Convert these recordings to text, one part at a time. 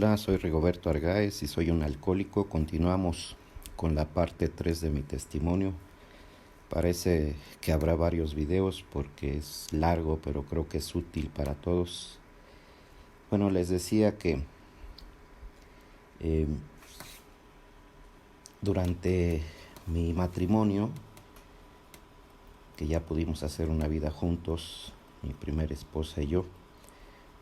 Hola, soy Rigoberto Argáez y soy un alcohólico. Continuamos con la parte 3 de mi testimonio. Parece que habrá varios videos porque es largo, pero creo que es útil para todos. Bueno, les decía que eh, durante mi matrimonio, que ya pudimos hacer una vida juntos, mi primera esposa y yo,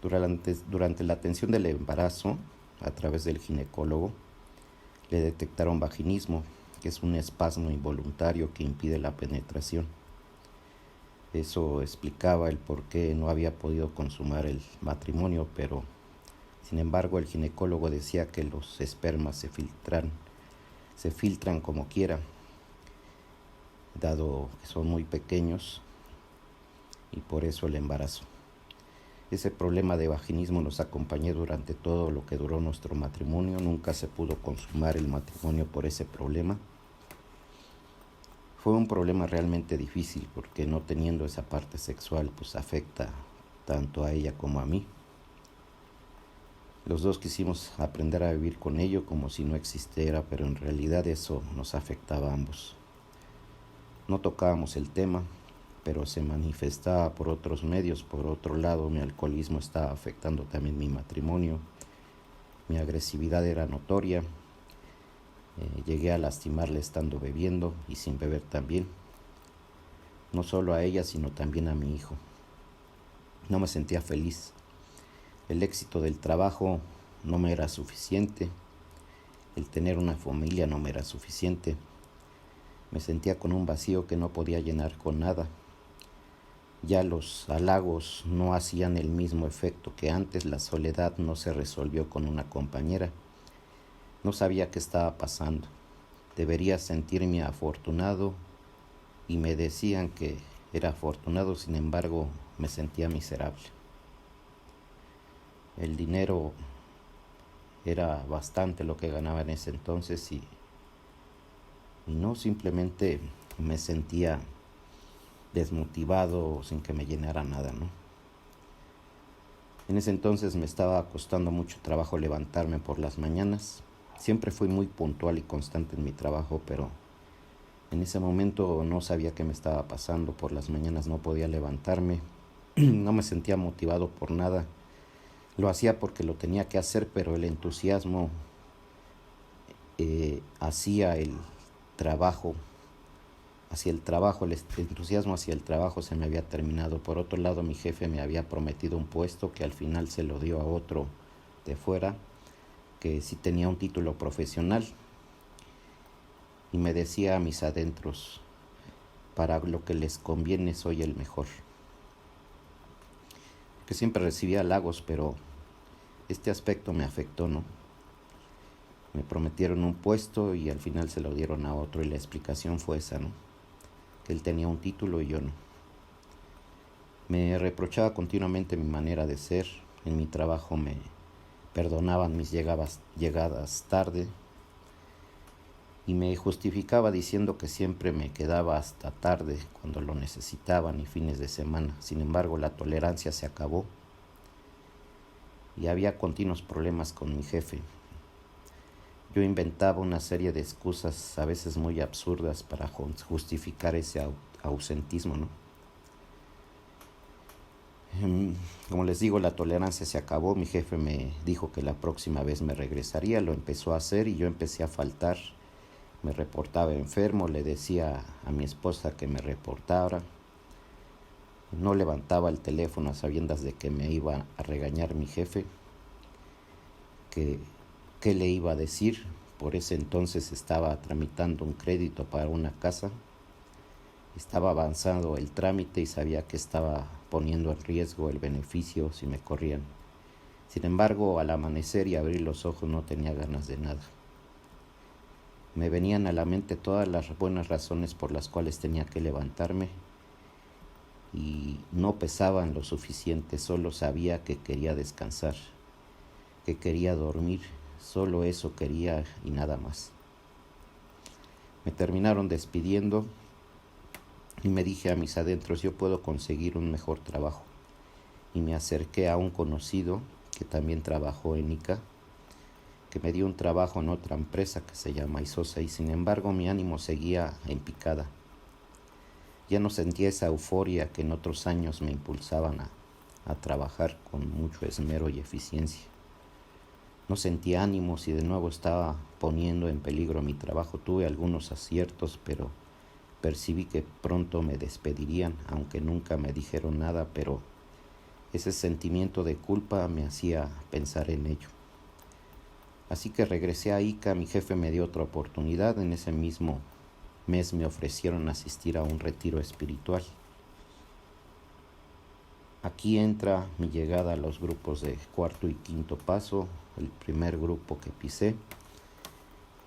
durante la atención del embarazo, a través del ginecólogo, le detectaron vaginismo, que es un espasmo involuntario que impide la penetración. Eso explicaba el por qué no había podido consumar el matrimonio, pero sin embargo el ginecólogo decía que los espermas se filtran como quiera, dado que son muy pequeños, y por eso el embarazo. Ese problema de vaginismo nos acompañó durante todo lo que duró nuestro matrimonio. Nunca se pudo consumar el matrimonio por ese problema. Fue un problema realmente difícil porque no teniendo esa parte sexual pues afecta tanto a ella como a mí. Los dos quisimos aprender a vivir con ello como si no existiera, pero en realidad eso nos afectaba a ambos. No tocábamos el tema, pero se manifestaba por otros medios. Por otro lado, mi alcoholismo estaba afectando también mi matrimonio. Mi agresividad era notoria. Llegué a lastimarle estando bebiendo y sin beber también. No solo a ella, sino también a mi hijo. No me sentía feliz. El éxito del trabajo no me era suficiente. El tener una familia no me era suficiente. Me sentía con un vacío que no podía llenar con nada. Ya los halagos no hacían el mismo efecto que antes. La soledad no se resolvió con una compañera. No sabía qué estaba pasando. Debería sentirme afortunado y me decían que era afortunado, sin embargo me sentía miserable. El dinero era bastante lo que ganaba en ese entonces y no, simplemente me sentía desmotivado sin que me llenara nada, ¿no? En ese entonces me estaba costando mucho trabajo levantarme por las mañanas. Siempre fui muy puntual y constante en mi trabajo, pero en ese momento no sabía qué me estaba pasando. Por las mañanas no podía levantarme, no me sentía motivado por nada. Lo hacía porque lo tenía que hacer, pero el entusiasmo hacia el trabajo, el entusiasmo hacia el trabajo se me había terminado. Por otro lado, mi jefe me había prometido un puesto que al final se lo dio a otro de fuera, que sí tenía un título profesional, y me decía a mis adentros: para lo que les conviene soy el mejor. Que siempre recibía halagos, pero este aspecto me afectó, ¿no? Me prometieron un puesto y al final se lo dieron a otro, y la explicación fue esa, ¿no? Que él tenía un título y yo no. Me reprochaba continuamente mi manera de ser. En mi trabajo me perdonaban mis llegadas tarde y me justificaba diciendo que siempre me quedaba hasta tarde cuando lo necesitaban y fines de semana. Sin embargo, la tolerancia se acabó y había continuos problemas con mi jefe. Yo inventaba una serie de excusas, a veces muy absurdas, para justificar ese ausentismo, ¿no? Como les digo, la tolerancia se acabó. Mi jefe me dijo que la próxima vez me regresaría. Lo empezó a hacer y yo empecé a faltar. Me reportaba enfermo, le decía a mi esposa que me reportara. No levantaba el teléfono a sabiendas de que me iba a regañar mi jefe. ¿Qué le iba a decir? Por ese entonces estaba tramitando un crédito para una casa. Estaba avanzando el trámite y sabía que estaba poniendo en riesgo el beneficio si me corrían. Sin embargo, al amanecer y abrir los ojos no tenía ganas de nada. Me venían a la mente todas las buenas razones por las cuales tenía que levantarme y no pesaban lo suficiente. Solo sabía que quería descansar, que quería dormir. Solo eso quería y nada más. Me terminaron despidiendo y me dije a mis adentros: yo puedo conseguir un mejor trabajo. Y me acerqué a un conocido que también trabajó en ICA que me dio un trabajo en otra empresa que se llama Isosa, y sin embargo mi ánimo seguía en picada. Ya no sentía esa euforia que en otros años me impulsaban a trabajar con mucho esmero y eficiencia. No sentía ánimos y de nuevo estaba poniendo en peligro mi trabajo. Tuve algunos aciertos, pero percibí que pronto me despedirían, aunque nunca me dijeron nada, pero ese sentimiento de culpa me hacía pensar en ello. Así que regresé a Ica. Mi jefe me dio otra oportunidad. En ese mismo mes me ofrecieron asistir a un retiro espiritual. Aquí entra mi llegada a los grupos de cuarto y quinto paso. El primer grupo que pisé,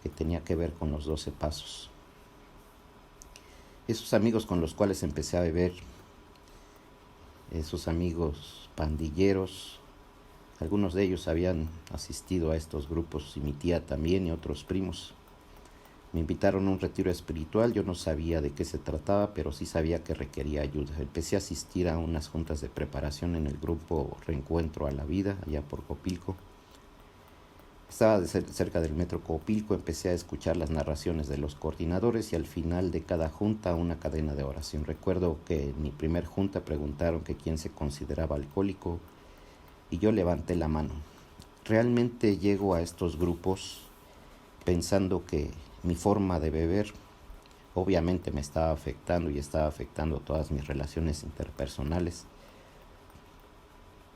que tenía que ver con los 12 pasos. Esos amigos con los cuales empecé a beber, esos amigos pandilleros, algunos de ellos habían asistido a estos grupos, y mi tía también y otros primos. Me invitaron a un retiro espiritual. Yo no sabía de qué se trataba, pero sí sabía que requería ayuda. Empecé a asistir a unas juntas de preparación en el grupo Reencuentro a la Vida, allá por Copilco. Estaba cerca del metro Copilco. Empecé a escuchar las narraciones de los coordinadores y al final de cada junta una cadena de oración. Recuerdo que en mi primer junta preguntaron que quién se consideraba alcohólico y yo levanté la mano. Realmente llego a estos grupos pensando que mi forma de beber obviamente me estaba afectando y estaba afectando todas mis relaciones interpersonales,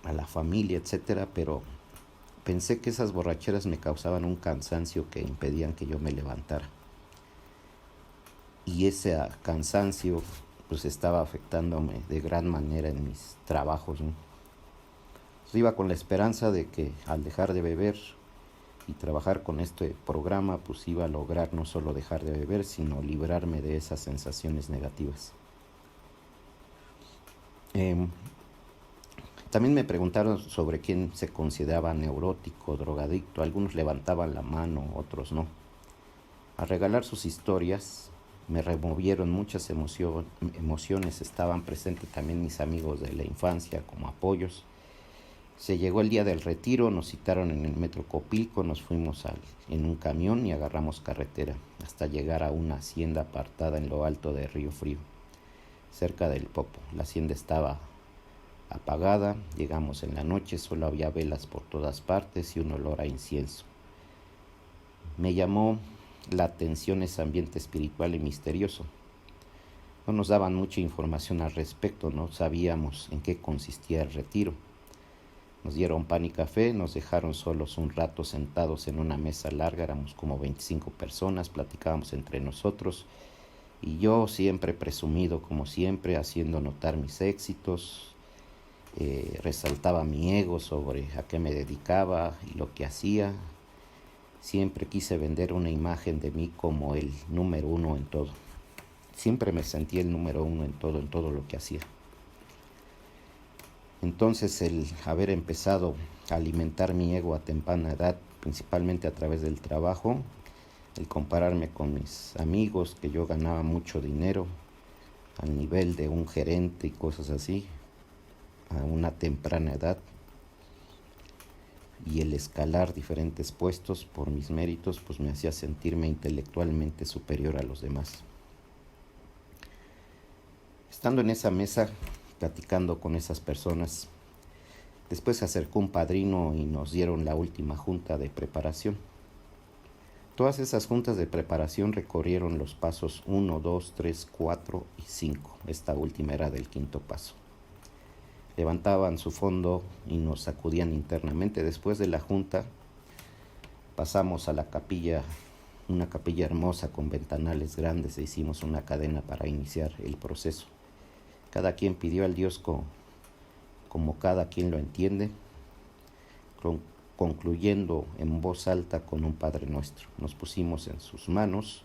a la familia, etcétera, pero pensé que esas borracheras me causaban un cansancio que impedían que yo me levantara. Y ese cansancio pues estaba afectándome de gran manera en mis trabajos, ¿no? Entonces, iba con la esperanza de que al dejar de beber y trabajar con este programa, pues iba a lograr no solo dejar de beber, sino librarme de esas sensaciones negativas. También me preguntaron sobre quién se consideraba neurótico, drogadicto. Algunos levantaban la mano, otros no. Al regalar sus historias, me removieron muchas emociones. Estaban presentes también mis amigos de la infancia como apoyos. Se llegó el día del retiro, nos citaron en el metro Copilco, nos fuimos en un camión y agarramos carretera hasta llegar a una hacienda apartada en lo alto de Río Frío, cerca del Popo. La hacienda estaba apagada, llegamos en la noche, solo había velas por todas partes y un olor a incienso. Me llamó la atención ese ambiente espiritual y misterioso. No nos daban mucha información al respecto, no sabíamos en qué consistía el retiro. Nos dieron pan y café, nos dejaron solos un rato sentados en una mesa larga, éramos como 25 personas, platicábamos entre nosotros y yo siempre presumido, como siempre, haciendo notar mis éxitos, resaltaba mi ego sobre a qué me dedicaba y lo que hacía. Siempre quise vender una imagen de mí como el número uno en todo. Siempre me sentí el número uno en todo lo que hacía. Entonces el haber empezado a alimentar mi ego a temprana edad, principalmente a través del trabajo, el compararme con mis amigos, que yo ganaba mucho dinero al nivel de un gerente y cosas así, a una temprana edad, y el escalar diferentes puestos por mis méritos, pues me hacía sentirme intelectualmente superior a los demás. Estando en esa mesa, platicando con esas personas, después se acercó un padrino y nos dieron la última junta de preparación. Todas esas juntas de preparación recorrieron los pasos 1, 2, 3, 4 y 5. Esta última era del quinto paso. Levantaban su fondo y nos sacudían internamente. Después de la junta pasamos a la capilla, una capilla hermosa con ventanales grandes, e hicimos una cadena para iniciar el proceso. Cada quien pidió al Dios como cada quien lo entiende, concluyendo en voz alta con un Padre Nuestro. Nos pusimos en sus manos,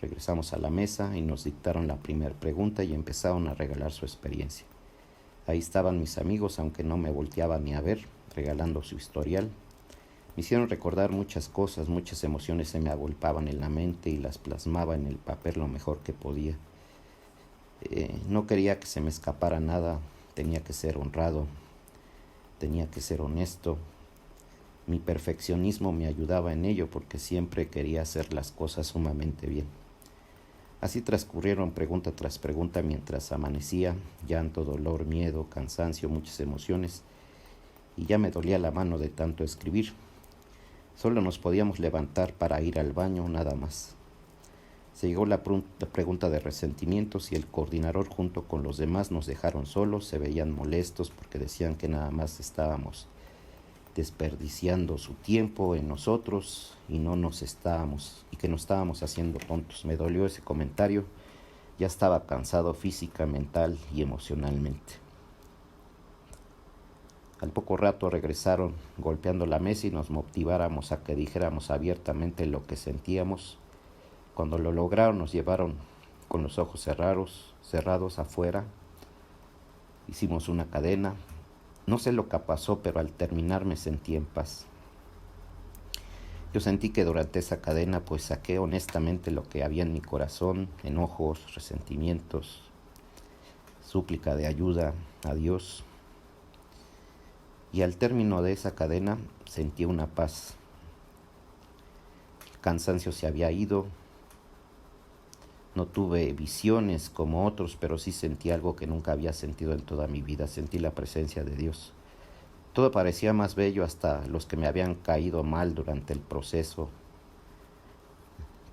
regresamos a la mesa y nos dictaron la primera pregunta y empezaron a regalar su experiencia. Ahí estaban mis amigos, aunque no me volteaban ni a ver, regalando su historial. Me hicieron recordar muchas cosas, muchas emociones se me agolpaban en la mente y las plasmaba en el papel lo mejor que podía. No quería que se me escapara nada, tenía que ser honrado, tenía que ser honesto. Mi perfeccionismo me ayudaba en ello porque siempre quería hacer las cosas sumamente bien. Así transcurrieron pregunta tras pregunta mientras amanecía, llanto, dolor, miedo, cansancio, muchas emociones, y ya me dolía la mano de tanto escribir. Solo nos podíamos levantar para ir al baño, nada más. Se llegó la pregunta de resentimientos y el coordinador junto con los demás nos dejaron solos, se veían molestos porque decían que nada más estábamos desperdiciando su tiempo en nosotros y que nos estábamos haciendo tontos. Me dolió ese comentario, ya estaba cansado física, mental y emocionalmente. Al poco rato regresaron golpeando la mesa y nos motiváramos a que dijéramos abiertamente lo que sentíamos. Cuando lo lograron nos llevaron con los ojos cerrados afuera. Hicimos una cadena. No sé lo que pasó, pero al terminar me sentí en paz. Yo sentí que durante esa cadena pues saqué honestamente lo que había en mi corazón, enojos, resentimientos, súplica de ayuda a Dios. Y al término de esa cadena sentí una paz. El cansancio se había ido. No tuve visiones como otros, pero sí sentí algo que nunca había sentido en toda mi vida. Sentí la presencia de Dios. Todo parecía más bello, hasta los que me habían caído mal durante el proceso,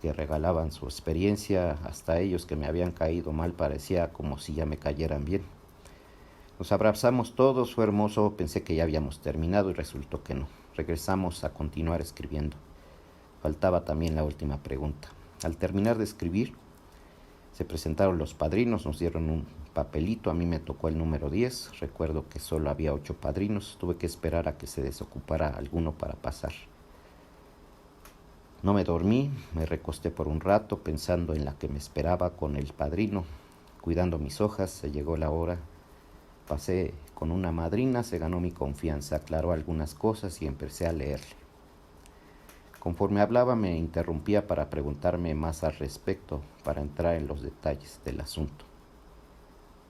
que regalaban su experiencia, hasta ellos que me habían caído mal parecía como si ya me cayeran bien. Nos abrazamos todos, fue hermoso, pensé que ya habíamos terminado y resultó que no. Regresamos a continuar escribiendo. Faltaba también la última pregunta. Al terminar de escribir, se presentaron los padrinos, nos dieron un papelito, a mí me tocó el número 10, recuerdo que solo había 8 padrinos, tuve que esperar a que se desocupara alguno para pasar. No me dormí, me recosté por un rato pensando en la que me esperaba con el padrino, cuidando mis hojas, se llegó la hora, pasé con una madrina, se ganó mi confianza, aclaró algunas cosas y empecé a leerle. Conforme hablaba me interrumpía para preguntarme más al respecto, para entrar en los detalles del asunto.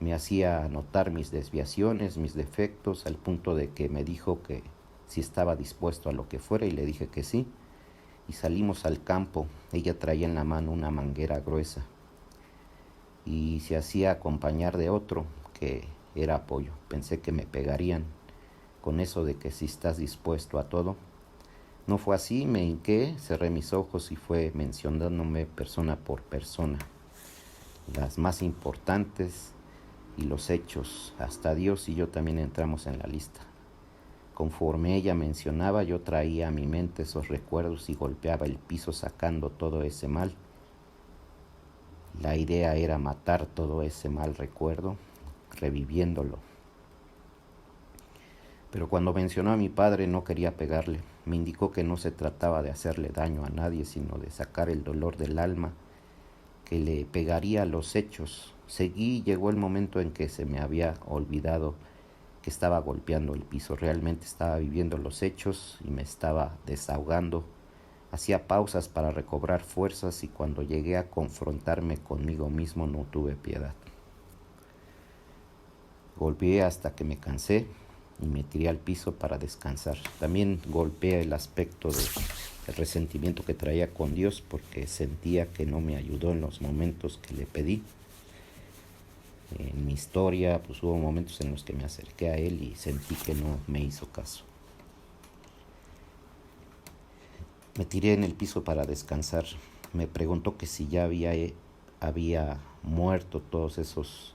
Me hacía notar mis desviaciones, mis defectos, al punto de que me dijo que si estaba dispuesto a lo que fuera y le dije que sí. Y salimos al campo, ella traía en la mano una manguera gruesa y se hacía acompañar de otro que era apoyo. Pensé que me pegarían con eso de que si estás dispuesto a todo. No fue así, me hinqué, cerré mis ojos y fue mencionándome persona por persona, las más importantes y los hechos, hasta Dios y yo también entramos en la lista. Conforme ella mencionaba, yo traía a mi mente esos recuerdos y golpeaba el piso sacando todo ese mal. La idea era matar todo ese mal recuerdo, reviviéndolo. Pero cuando mencionó a mi padre no quería pegarle. Me indicó que no se trataba de hacerle daño a nadie, sino de sacar el dolor del alma, que le pegaría a los hechos. Seguí y llegó el momento en que se me había olvidado que estaba golpeando el piso. Realmente estaba viviendo los hechos y me estaba desahogando. Hacía pausas para recobrar fuerzas y cuando llegué a confrontarme conmigo mismo no tuve piedad. Golpeé hasta que me cansé y me tiré al piso para descansar. También golpeé el aspecto del resentimiento que traía con Dios porque sentía que no me ayudó en los momentos que le pedí. En mi historia pues hubo momentos en los que me acerqué a Él y sentí que no me hizo caso. Me tiré en el piso para descansar. Me preguntó que si ya había muerto todos esos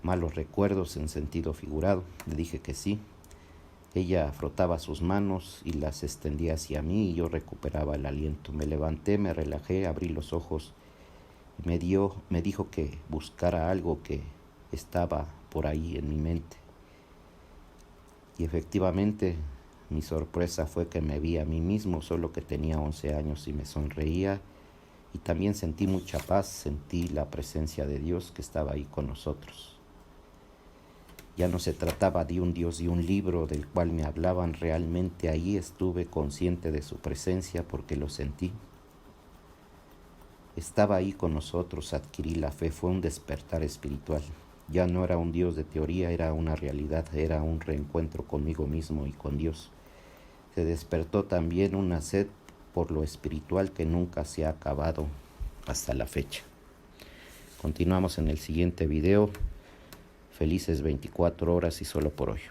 malos recuerdos en sentido figurado. Le dije que sí. Ella frotaba sus manos y las extendía hacia mí y yo recuperaba el aliento. Me levanté, me relajé, abrí los ojos y me dijo que buscara algo que estaba por ahí en mi mente. Y efectivamente, mi sorpresa fue que me vi a mí mismo, solo que tenía 11 años y me sonreía. Y también sentí mucha paz, sentí la presencia de Dios que estaba ahí con nosotros. Ya no se trataba de un Dios y un libro del cual me hablaban, realmente ahí estuve consciente de su presencia porque lo sentí. Estaba ahí con nosotros, adquirí la fe, fue un despertar espiritual. Ya no era un Dios de teoría, era una realidad, era un reencuentro conmigo mismo y con Dios. se despertó también una sed por lo espiritual que nunca se ha acabado hasta la fecha. Continuamos en el siguiente video. Felices 24 horas y solo por hoy.